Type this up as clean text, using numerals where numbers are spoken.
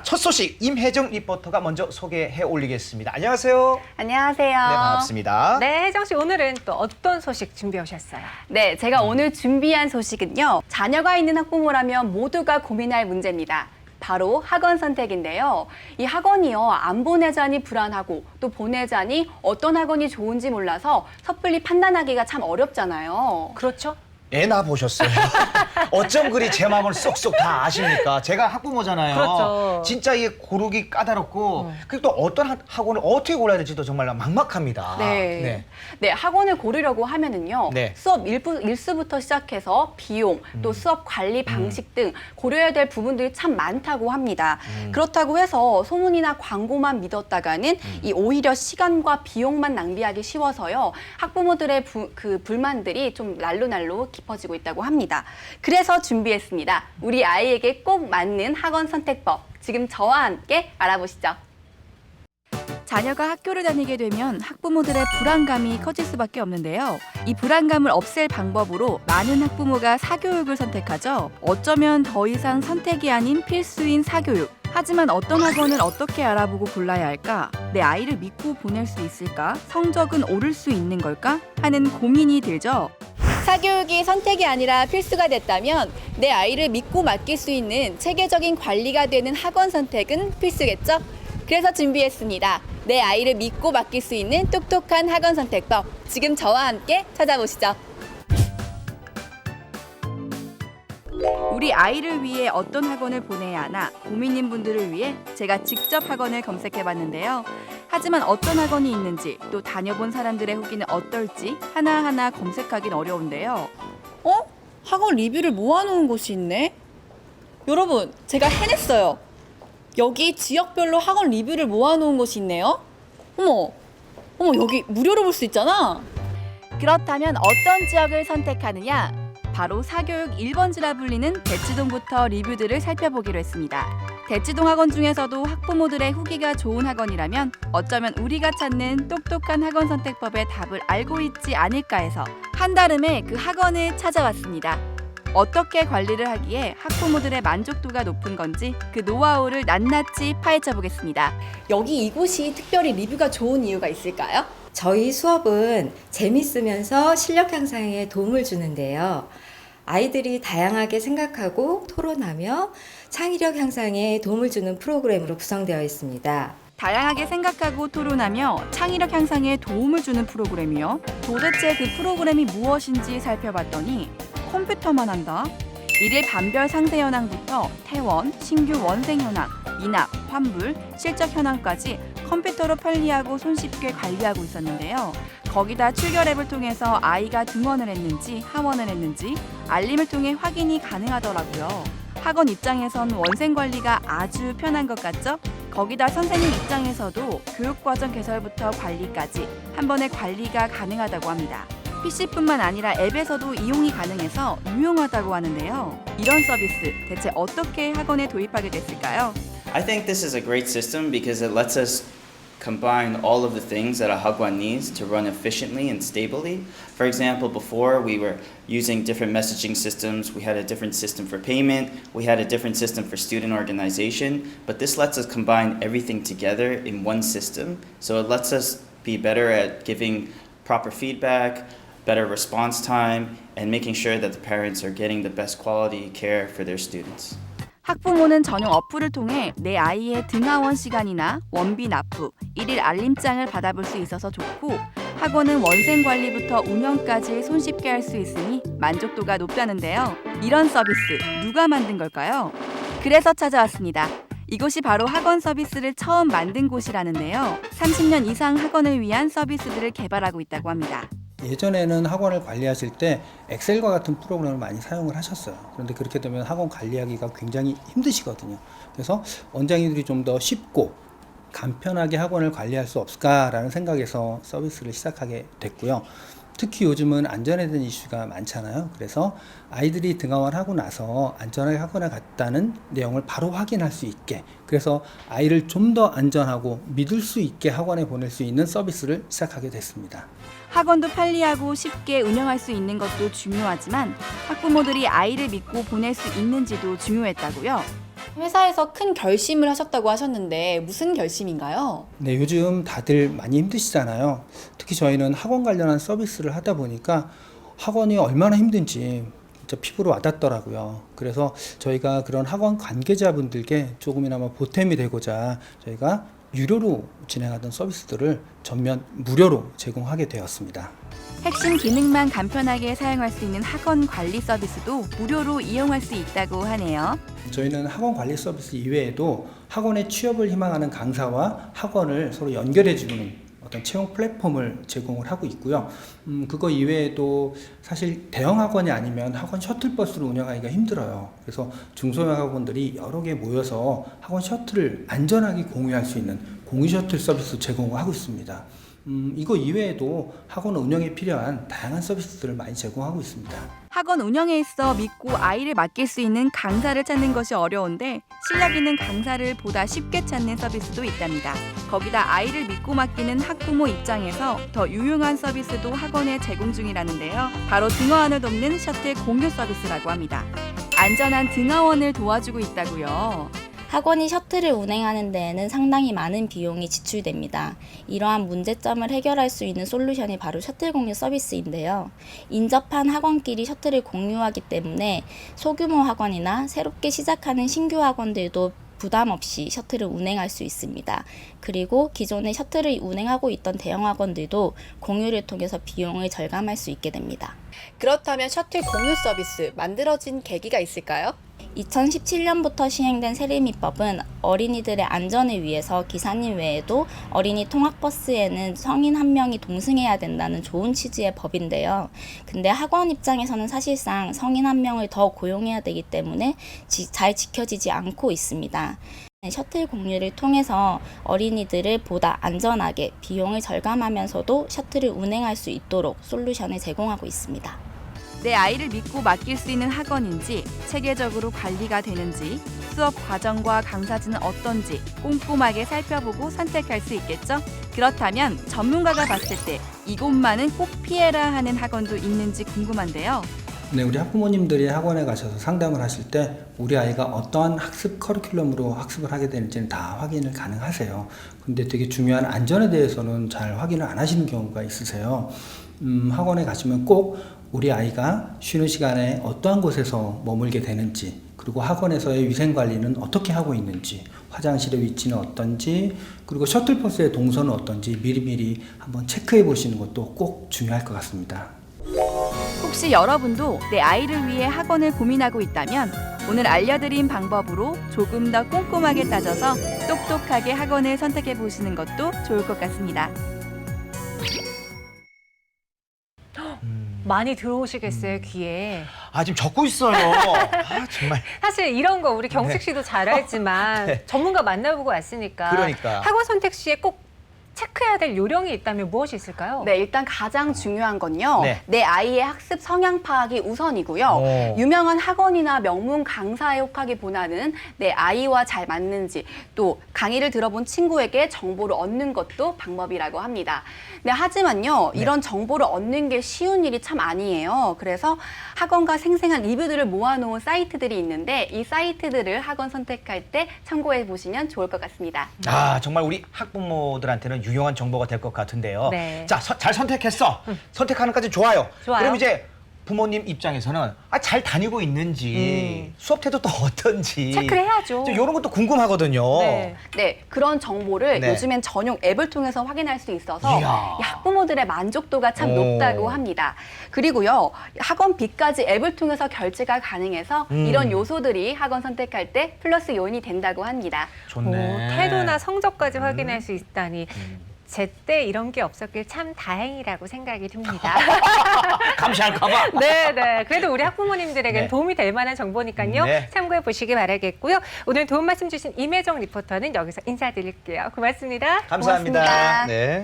첫 소식 임혜정 리포터가 먼저 소개해 올리겠습니다. 안녕하세요. 안녕하세요. 네, 반갑습니다. 네, 혜정 씨 오늘은 또 어떤 소식 준비하셨어요? 네, 제가 오늘 준비한 소식은요. 자녀가 있는 학부모라면 모두가 고민할 문제입니다. 바로 학원 선택인데요. 이 학원이요, 안 보내자니 불안하고 또 보내자니 어떤 학원이 좋은지 몰라서 섣불리 판단하기가 참 어렵잖아요. 그렇죠? 애 낳아보셨어요? 어쩜 그리 제 마음을 쏙쏙 다 아십니까? 제가 학부모잖아요. 그렇죠. 진짜 이게 고르기 까다롭고 그리고 또 어떤 학원을 어떻게 골라야 될지도 정말 막막합니다. 네. 네, 학원을 고르려고 하면은요. 네. 수업 일수부터 시작해서 비용, 또 수업 관리 방식 등 고려해야 될 부분들이 참 많다고 합니다. 그렇다고 해서 소문이나 광고만 믿었다가는 이 오히려 시간과 비용만 낭비하기 쉬워서요. 학부모들의 불만들이 좀 날로날로 깊어지고 있다고 합니다. 그래서 준비했습니다. 우리 아이에게 꼭 맞는 학원 선택법. 지금 저와 함께 알아보시죠. 자녀가 학교를 다니게 되면 학부모들의 불안감이 커질 수밖에 없는데요. 이 불안감을 없앨 방법으로 많은 학부모가 사교육을 선택하죠. 어쩌면 더 이상 선택이 아닌 필수인 사교육. 하지만 어떤 학원을 어떻게 알아보고 골라야 할까? 내 아이를 믿고 보낼 수 있을까? 성적은 오를 수 있는 걸까? 하는 고민이 들죠. 사교육이 선택이 아니라 필수가 됐다면 내 아이를 믿고 맡길 수 있는 체계적인 관리가 되는 학원 선택은 필수겠죠? 그래서 준비했습니다. 내 아이를 믿고 맡길 수 있는 똑똑한 학원 선택법. 지금 저와 함께 찾아보시죠. 우리 아이를 위해 어떤 학원을 보내야 하나 고민인 분들을 위해 제가 직접 학원을 검색해봤는데요. 하지만 어떤 학원이 있는지 또 다녀본 사람들의 후기는 어떨지 하나하나 검색하긴 어려운데요. 학원 리뷰를 모아놓은 곳이 있네? 여러분, 제가 해냈어요. 여기 지역별로 학원 리뷰를 모아놓은 곳이 있네요. 어머, 여기 무료로 볼 수 있잖아. 그렇다면 어떤 지역을 선택하느냐? 바로 사교육 1번지라 불리는 대치동부터 리뷰들을 살펴보기로 했습니다. 대치동 학원 중에서도 학부모들의 후기가 좋은 학원이라면 어쩌면 우리가 찾는 똑똑한 학원 선택법의 답을 알고 있지 않을까 해서 한달음에 그 학원을 찾아왔습니다. 어떻게 관리를 하기에 학부모들의 만족도가 높은 건지 그 노하우를 낱낱이 파헤쳐 보겠습니다. 여기 이곳이 특별히 리뷰가 좋은 이유가 있을까요? 저희 수업은 재밌으면서 실력 향상에 도움을 주는데요. 아이들이 다양하게 생각하고 토론하며 창의력 향상에 도움을 주는 프로그램으로 구성되어 있습니다. 다양하게 생각하고 토론하며 창의력 향상에 도움을 주는 프로그램이요. 도대체 그 프로그램이 무엇인지 살펴봤더니 컴퓨터만 한다. 일일 반별 상세 현황부터 퇴원, 신규 원생 현황, 미납, 환불, 실적 현황까지 컴퓨터로 편리하고 손쉽게 관리하고 있었는데요. 거기다 출결 앱을 통해서 아이가 등원을 했는지 하원을 했는지 알림을 통해 확인이 가능하더라고요. 학원 입장에선 원생 관리가 아주 편한 것 같죠? 거기다 선생님 입장에서도 교육과정 개설부터 관리까지 한 번에 관리가 가능하다고 합니다. PC뿐만 아니라 앱에서도 이용이 가능해서 유용하다고 하는데요. 이런 서비스 대체 어떻게 학원에 도입하게 됐을까요? I think this is a great system because it lets us combine all of the things that a hagwon needs to run efficiently and stably. For example, before we were using different messaging systems, we had a different system for payment, we had a different system for student organization, but this lets us combine everything together in one system. So it lets us be better at giving proper feedback, better response time, and making sure that the parents are getting the best quality care for their students. 학부모는 전용 어플을 통해 내 아이의 등하원 시간이나 원비 납부, 일일 알림장을 받아볼 수 있어서 좋고 학원은 원생 관리부터 운영까지 손쉽게 할 수 있으니 만족도가 높다는데요. 이런 서비스 누가 만든 걸까요? 그래서 찾아왔습니다. 이곳이 바로 학원 서비스를 처음 만든 곳이라는데요. 30년 이상 학원을 위한 서비스들을 개발하고 있다고 합니다. 예전에는 학원을 관리하실 때 엑셀과 같은 프로그램을 많이 사용을 하셨어요. 그런데 그렇게 되면 학원 관리하기가 굉장히 힘드시거든요. 그래서 원장님들이 좀 더 쉽고 간편하게 학원을 관리할 수 없을까라는 생각에서 서비스를 시작하게 됐고요. 특히 요즘은 안전에 대한 이슈가 많잖아요. 그래서 아이들이 등하원을 하고 나서 안전하게 학원에 갔다는 내용을 바로 확인할 수 있게, 그래서 아이를 좀 더 안전하고 믿을 수 있게 학원에 보낼 수 있는 서비스를 시작하게 됐습니다. 학원도 편리하고 쉽게 운영할 수 있는 것도 중요하지만 학부모들이 아이를 믿고 보낼 수 있는지도 중요했다고요. 회사에서 큰 결심을 하셨다고 하셨는데 무슨 결심인가요? 네, 요즘 다들 많이 힘드시잖아요. 특히 저희는 학원 관련한 서비스를 하다 보니까 학원이 얼마나 힘든지 진짜 피부로 와닿더라고요. 그래서 저희가 그런 학원 관계자분들께 조금이나마 보탬이 되고자 저희가 유료로 진행하던 서비스들을 전면 무료로 제공하게 되었습니다. 핵심 기능만 간편하게 사용할 수 있는 학원 관리 서비스도 무료로 이용할 수 있다고 하네요. 저희는 학원 관리 서비스 이외에도 학원에 취업을 희망하는 강사와 학원을 서로 연결해주는 어떤 채용 플랫폼을 제공을 하고 있고요. 그거 이외에도 사실 대형 학원이 아니면 학원 셔틀버스를 운영하기가 힘들어요. 그래서 중소형 학원들이 여러 개 모여서 학원 셔틀을 안전하게 공유할 수 있는 공유 셔틀 서비스 제공을 하고 있습니다. 이거 이외에도 학원 운영에 필요한 다양한 서비스들을 많이 제공하고 있습니다. 학원 운영에 있어 믿고 아이를 맡길 수 있는 강사를 찾는 것이 어려운데 실력 있는 강사를 보다 쉽게 찾는 서비스도 있답니다. 거기다 아이를 믿고 맡기는 학부모 입장에서 더 유용한 서비스도 학원에 제공 중이라는데요. 바로 등하원을 돕는 셔틀 공유 서비스라고 합니다. 안전한 등하원을 도와주고 있다고요. 학원이 셔틀을 운행하는 데에는 상당히 많은 비용이 지출됩니다. 이러한 문제점을 해결할 수 있는 솔루션이 바로 셔틀 공유 서비스인데요. 인접한 학원끼리 셔틀을 공유하기 때문에 소규모 학원이나 새롭게 시작하는 신규 학원들도 부담 없이 셔틀을 운행할 수 있습니다. 그리고 기존에 셔틀을 운행하고 있던 대형 학원들도 공유를 통해서 비용을 절감할 수 있게 됩니다. 그렇다면 셔틀 공유 서비스 만들어진 계기가 있을까요? 2017년부터 시행된 세리미법은 어린이들의 안전을 위해서 기사님 외에도 어린이 통학버스에는 성인 한 명이 동승해야 된다는 좋은 취지의 법인데요. 근데 학원 입장에서는 사실상 성인 한 명을 더 고용해야 되기 때문에 잘 지켜지지 않고 있습니다. 셔틀 공유를 통해서 어린이들을 보다 안전하게 비용을 절감하면서도 셔틀을 운행할 수 있도록 솔루션을 제공하고 있습니다. 내 아이를 믿고 맡길 수 있는 학원인지 체계적으로 관리가 되는지 수업 과정과 강사진은 어떤지 꼼꼼하게 살펴보고 선택할 수 있겠죠? 그렇다면 전문가가 봤을 때 이곳만은 꼭 피해라 하는 학원도 있는지 궁금한데요. 네, 우리 학부모님들이 학원에 가셔서 상담을 하실 때 우리 아이가 어떠한 학습 커리큘럼으로 학습을 하게 되는지는 다 확인을 가능하세요. 근데 되게 중요한 안전에 대해서는 잘 확인을 안 하시는 경우가 있으세요. 학원에 가시면 꼭 우리 아이가 쉬는 시간에 어떠한 곳에서 머물게 되는지, 그리고 학원에서의 위생관리는 어떻게 하고 있는지, 화장실의 위치는 어떤지, 그리고 셔틀버스의 동선은 어떤지 미리미리 한번 체크해 보시는 것도 꼭 중요할 것 같습니다. 혹시 여러분도 내 아이를 위해 학원을 고민하고 있다면 오늘 알려드린 방법으로 조금 더 꼼꼼하게 따져서 똑똑하게 학원을 선택해 보시는 것도 좋을 것 같습니다. 많이 들어오시겠어요, 귀에. 아, 지금 적고 있어요. 아, 정말. 사실 이런 거 우리 경식 씨도 잘 알지만 네. 전문가 만나보고 왔으니까 그러니까. 학원 선택 시에 꼭 체크해야 될 요령이 있다면 무엇이 있을까요? 네, 일단 가장 중요한 건요. 네. 내 아이의 학습 성향 파악이 우선이고요. 오. 유명한 학원이나 명문 강사에 혹하기보다는 내 아이와 잘 맞는지 또 강의를 들어본 친구에게 정보를 얻는 것도 방법이라고 합니다. 네, 하지만요. 네. 이런 정보를 얻는 게 쉬운 일이 참 아니에요. 그래서 학원과 생생한 리뷰들을 모아놓은 사이트들이 있는데 이 사이트들을 학원 선택할 때 참고해 보시면 좋을 것 같습니다. 아, 정말 우리 학부모들한테는 유용한 정보가 될 것 같은데요. 네. 자, 잘 선택했어. 선택하는 까지 좋아요. 좋아요. 그럼 이제 부모님 입장에서는 잘 다니고 있는지 수업 태도도 어떤지 체크를 해야죠. 이런 것도 궁금하거든요. 네. 네, 그런 정보를 네. 요즘엔 전용 앱을 통해서 확인할 수 있어서 이야. 이 학부모들의 만족도가 참 오. 높다고 합니다. 그리고요, 학원비까지 앱을 통해서 결제가 가능해서 이런 요소들이 학원 선택할 때 플러스 요인이 된다고 합니다. 좋네. 태도나 성적까지 확인할 수 있다니. 제때 이런 게 없었길 참 다행이라고 생각이 듭니다. 감시할까봐. 네. 그래도 우리 학부모님들에겐 네. 도움이 될 만한 정보니까요. 네. 참고해 보시기 바라겠고요. 오늘 도움 말씀 주신 임혜정 리포터는 여기서 인사드릴게요. 고맙습니다. 감사합니다. 고맙습니다. 네.